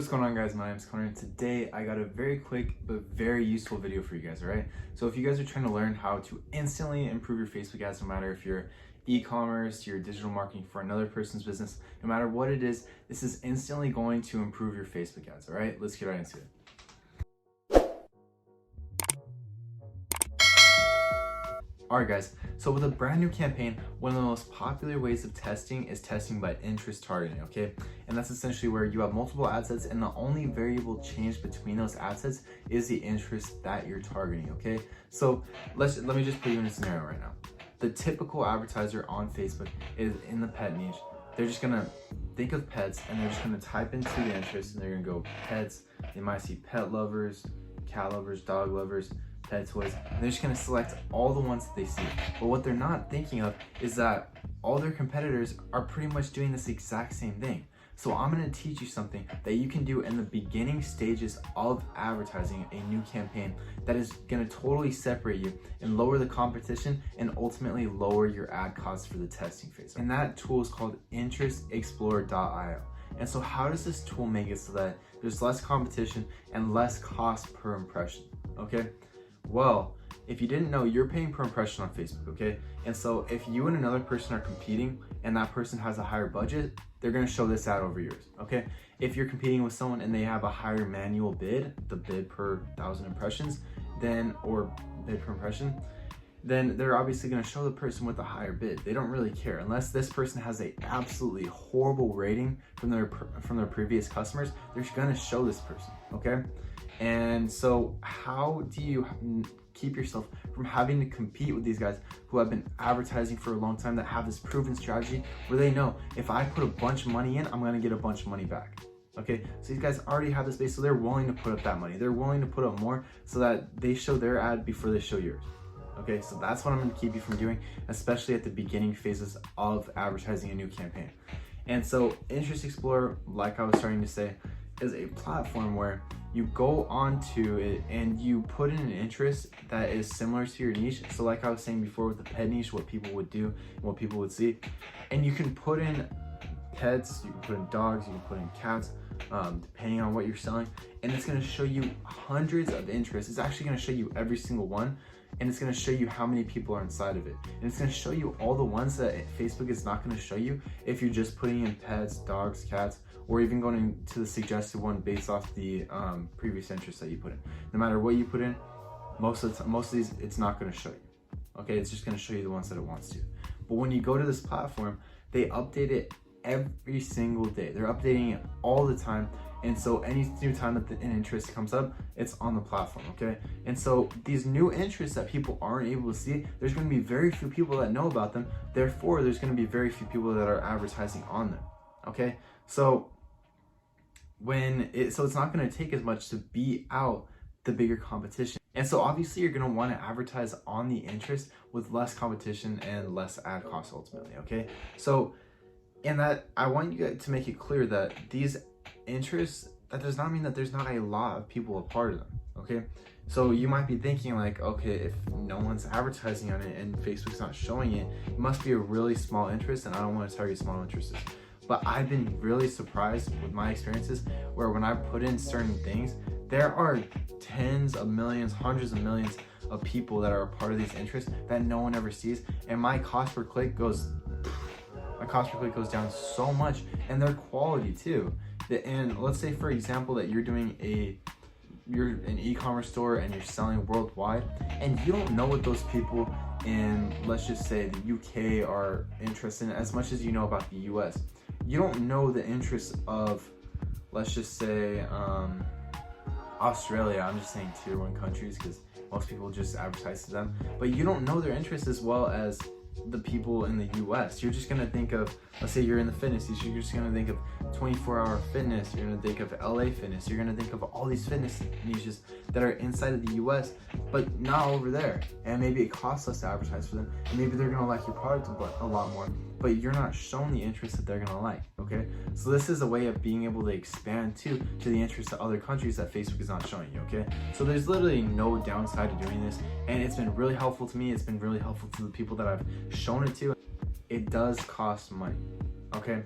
What's going on, guys? My name is Connor, and today I got a very quick but very useful video for you guys, alright? So if you guys are trying to learn how to instantly improve your Facebook ads, no matter if you're e-commerce, you're digital marketing for another person's business, no matter what it is, this is instantly going to improve your Facebook ads, alright? Let's get right into it. Alright guys, so with a brand new campaign, one of the most popular ways of testing is testing by interest targeting, okay? And that's essentially where you have multiple ad sets and the only variable change between those ad sets is the interest that you're targeting, okay? So let me just put you in a scenario right now. The typical advertiser on Facebook is in the pet niche. They're just gonna think of pets and they're just gonna type into the interest and they're gonna go pets. They might see pet lovers, cat lovers, dog lovers, pet toys, and they're just gonna select all the ones that they see. But what they're not thinking of is that all their competitors are pretty much doing this exact same thing. So I'm gonna teach you something that you can do in the beginning stages of advertising a new campaign that is gonna totally separate you and lower the competition and ultimately lower your ad costs for the testing phase. And that tool is called interestexplorer.io. And so how does this tool make it so that there's less competition and less cost per impression, okay? Well, if you didn't know, you're paying per impression on Facebook, okay? And so if you and another person are competing and that person has a higher budget, they're gonna show this ad over yours, okay? If you're competing with someone and they have a higher manual bid, the bid per 1,000 impressions, or bid per impression, then they're obviously gonna show the person with the higher bid. They don't really care. Unless this person has a absolutely horrible rating from their previous customers, they're gonna show this person, okay? And so how do you keep yourself from having to compete with these guys who have been advertising for a long time, that have this proven strategy where they know if I put a bunch of money in, I'm gonna get a bunch of money back? Okay, so these guys already have this base, so they're willing to put up that money. They're willing to put up more so that they show their ad before they show yours. Okay, so that's what I'm gonna keep you from doing, especially at the beginning phases of advertising a new campaign. And so Interest Explorer, like I was starting to say, is a platform where you go onto it and you put in an interest that is similar to your niche. So like I was saying before with the pet niche, what people would do and what people would see. And you can put in pets, you can put in dogs, you can put in cats, depending on what you're selling. And it's gonna show you hundreds of interests. It's actually gonna show you every single one. And it's gonna show you how many people are inside of it. And it's gonna show you all the ones that Facebook is not gonna show you if you're just putting in pets, dogs, cats, or even going to the suggested one based off the previous interest that you put in. No matter what you put in, most of these, it's not gonna show you. Okay, it's just gonna show you the ones that it wants to. But when you go to this platform, they update it every single day. They're updating it all the time. And so any new time that an interest comes up, it's on the platform, okay? And so these new interests that people aren't able to see, there's gonna be very few people that know about them. Therefore, there's gonna be very few people that are advertising on them, okay? So it's not gonna take as much to beat out the bigger competition. And so obviously you're gonna wanna advertise on the interest with less competition and less ad costs ultimately, okay? So, and that I want you guys to make it clear that these interests, that does not mean that there's not a lot of people a part of them, okay? So you might be thinking like, okay, if no one's advertising on it and Facebook's not showing it, it must be a really small interest and I don't want to target small interests. But I've been really surprised with my experiences where when I put in certain things, there are tens of millions, hundreds of millions of people that are a part of these interests that no one ever sees, and my cost per click goes down so much, and their quality too. And let's say, for example, that you're doing you're an e-commerce store and you're selling worldwide, and you don't know what those people in, let's just say, the UK are interested in as much as you know about the US. You don't know the interests of, let's just say, Australia. I'm just saying tier 1 countries because most people just advertise to them, but you don't know their interests as well as the people in the US. You're just gonna think of, let's say you're in the fitness niche, you're just gonna think of 24-hour fitness, you're gonna think of LA fitness, you're gonna think of all these fitness niches that are inside of the US, but not over there. And maybe it costs less to advertise for them, and maybe they're gonna like your product a lot more, but you're not showing the interest that they're gonna like, okay? So this is a way of being able to expand to the interest of other countries that Facebook is not showing you, okay? So there's literally no downside to doing this, and it's been really helpful to me. It's been really helpful to the people that I've shown it to. It does cost money, okay?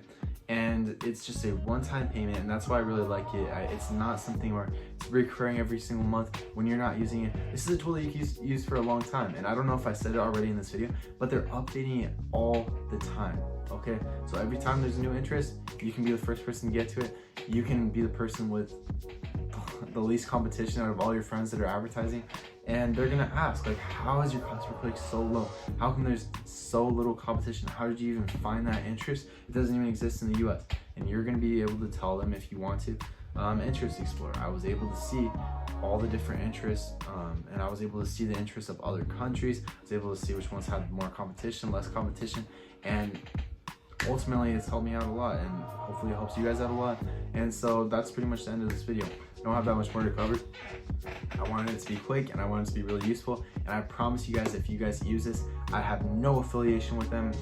and it's just a one-time payment, and that's why I really like it. It's not something where it's recurring every single month when you're not using it. This is a tool that you can use for a long time, and I don't know if I said it already in this video, but they're updating it all the time. Okay, so every time there's a new interest, you can be the first person to get to it. You can be the person with the least competition out of all your friends that are advertising, and they're gonna ask, like, how is your cost per click so low? How come there's so little competition? How did you even find that interest? It doesn't even exist in the US. And you're gonna be able to tell them if you want to. Interest Explorer, I was able to see all the different interests, and I was able to see the interests of other countries. I was able to see which ones had more competition, less competition, and ultimately it's helped me out a lot, and hopefully it helps you guys out a lot. And so that's pretty much the end of this video. I don't have that much more to cover. I wanted it to be quick, and I wanted it to be really useful, and I promise you guys, if you guys use this, I have no affiliation with them.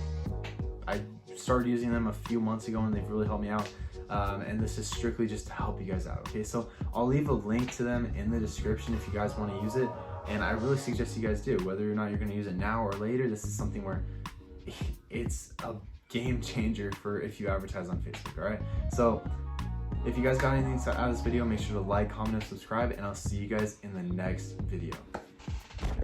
I started using them a few months ago, and they've really helped me out, and this is strictly just to help you guys out. Okay, so I'll leave a link to them in the description if you guys want to use it, and I really suggest you guys do. Whether or not you're going to use it now or later, this is something where it's a game changer for if you advertise on Facebook. All right, so if you guys got anything out of this video, make sure to like, comment, and subscribe, and I'll see you guys in the next video.